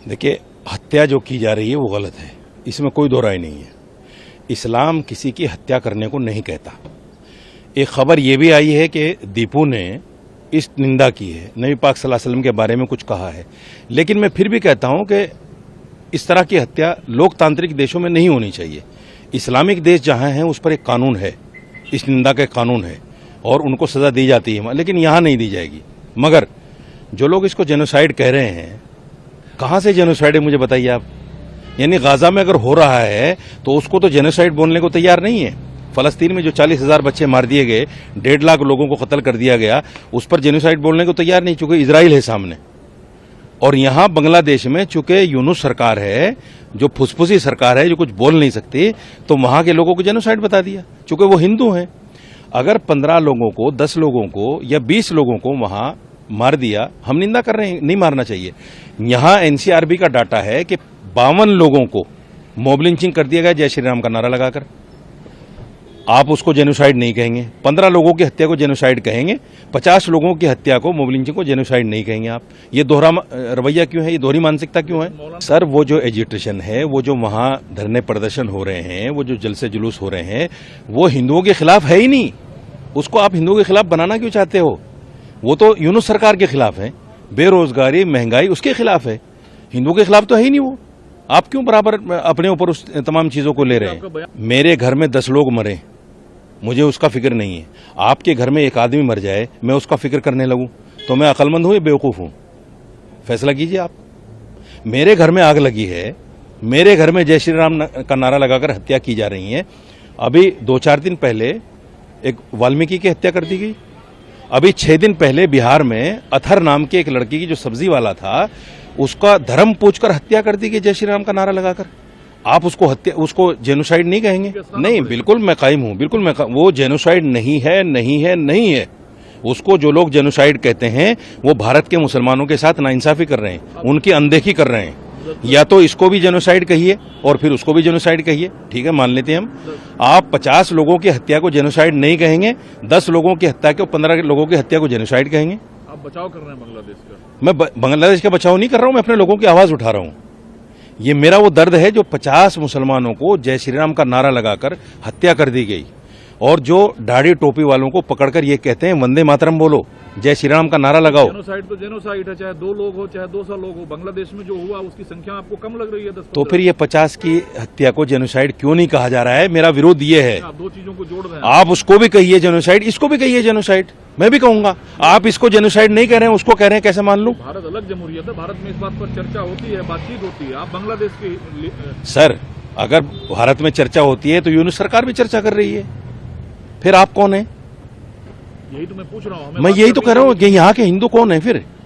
देखिए, हत्या जो की जा रही है वो गलत है, इसमें कोई दो राय नहीं है। इस्लाम किसी की हत्या करने को नहीं कहता। एक खबर ये भी आई है कि दीपू ने इस निंदा की है, नबी पाक सल्लल्लाहु अलैहि वसल्लम के बारे में कुछ कहा है, लेकिन मैं फिर भी कहता हूं कि इस तरह की हत्या लोकतांत्रिक देशों में नहीं होनी चाहिए। इस्लामिक देश जहां हैं उस पर एक कानून है, इस निंदा का कानून है और उनको सजा दी जाती है, लेकिन यहां नहीं दी जाएगी। मगर जो लोग इसको जेनोसाइड कह रहे हैं, कहां से जेनोसाइड है मुझे बताइए आप। यानी गाजा में अगर हो रहा है तो उसको तो जेनोसाइड बोलने को तैयार नहीं है। फलस्तीन में जो 40,000 बच्चे मार दिए गए, 1.5 लाख लोगों को कत्ल कर दिया गया, उस पर जेनोसाइड बोलने को तैयार नहीं, चूंकि इजराइल है सामने। और यहां बांग्लादेश में चूंकि यूनुस सरकार है, जो फुसफुसी सरकार है, जो कुछ बोल नहीं सकती, तो वहां के लोगों को जेनोसाइड बता दिया, चूंकि वो हिंदू हैं। अगर 15 लोगों को, 10 लोगों को या 20 लोगों को वहां मार दिया, हम निंदा कर रहे हैं, नहीं मारना चाहिए। यहां एनसीआरबी का डाटा है कि 52 लोगों को मॉब लिंचिंग कर दिया गया जय श्री राम का नारा लगाकर। आप उसको जेनोसाइड नहीं कहेंगे। 15 लोगों की हत्या को जेनोसाइड कहेंगे, 50 लोगों की हत्या को, मॉब लिंचिंग को जेनोसाइड नहीं कहेंगे आप। ये दोहरा रवैया क्यों है, ये दोहरी मानसिकता क्यों है? सर, वो जो एजिटेशन है, वो जो वहां धरने प्रदर्शन हो रहे हैं, वो जो जलसे जुलूस हो रहे हैं, वो हिंदुओं के खिलाफ है ही नहीं। उसको आप हिंदुओं के खिलाफ बनाना क्यों चाहते हो? वो तो यूनुस सरकार के खिलाफ है, बेरोजगारी, महंगाई उसके खिलाफ है, हिंदुओं के खिलाफ तो है ही नहीं वो। आप क्यों बराबर अपने ऊपर उस तमाम चीजों को ले रहे हैं? मेरे घर में 10 लोग मरे, मुझे उसका फिक्र नहीं है। आपके घर में एक आदमी मर जाए, मैं उसका फिक्र करने लगूं तो मैं अक्लमंद हूं या बेवकूफ हूं? फैसला कीजिए आप। मेरे घर में आग लगी है, मेरे घर में जय श्री राम का नारा लगाकर हत्या की जा रही है। अभी 2-4 दिन पहले एक वाल्मीकि की हत्या कर दी गई। अभी 6 दिन पहले बिहार में अथर नाम के एक लड़की की, जो सब्जी वाला था, उसका धर्म पूछकर हत्या कर दी गई जय श्री राम का नारा लगाकर। आप उसको जेनोसाइड नहीं कहेंगे? नहीं, बिल्कुल मैं कायम हूं, बिल्कुल वो जेनोसाइड नहीं है, नहीं है, नहीं है। उसको जो लोग जेनोसाइड कहते हैं वो भारत के मुसलमानों के साथ नाइंसाफी कर रहे हैं, उनकी अनदेखी कर रहे हैं। या तो इसको भी जेनोसाइड कहिए और फिर उसको भी जेनोसाइड कहिए, ठीक है, मान लेते हैं हम। आप 50 लोगों की हत्या को जेनोसाइड नहीं कहेंगे, 10 लोगों की हत्या को, 15 लोगों की हत्या को जेनोसाइड कहेंगे। आप बचाव कर रहे हैं बांग्लादेश का? मैं बांग्लादेश का बचाव नहीं कर रहा हूं, मैं अपने लोगों की आवाज उठा रहा हूं। ये मेरा वो दर्द है जो 50 मुसलमानों को जय श्री राम का नारा लगाकर हत्या कर दी गई, और जो दाढ़ी टोपी वालों को पकड़कर ये कहते हैं वंदे मातरम बोलो, जय श्री राम का नारा लगाओ। जेनोसाइड तो जेनोसाइड है, चाहे 2 लोग हो चाहे 200 लोग हो। बांग्लादेश में जो हुआ उसकी संख्या आपको कम लग रही है? 10। तो फिर ये 50 की हत्या को जेनोसाइड क्यों नहीं कहा जा रहा है? मेरा विरोध ये है। आप 2 चीजों को जोड़ रहे हैं। आप उसको भी कहिए जेनोसाइड, इसको भी कहिए जेनोसाइड, मैं भी कहूंगा। आप इसको जेनोसाइड नहीं कह रहे हैं, उसको कह रहे हैं, कैसे मान लूं? भारत अलग जमहूरियत है, भारत में इस बात पर चर्चा होती है, बातचीत होती है। आप बांग्लादेश की सर, अगर भारत में चर्चा होती है तो यूनुस सरकार भी चर्चा कर रही है, फिर आप कौन है? यही तो मैं पूछ रहा हूँ। मैं यही तो कह रहा हूँ कि यहाँ के हिंदू कौन है फिर?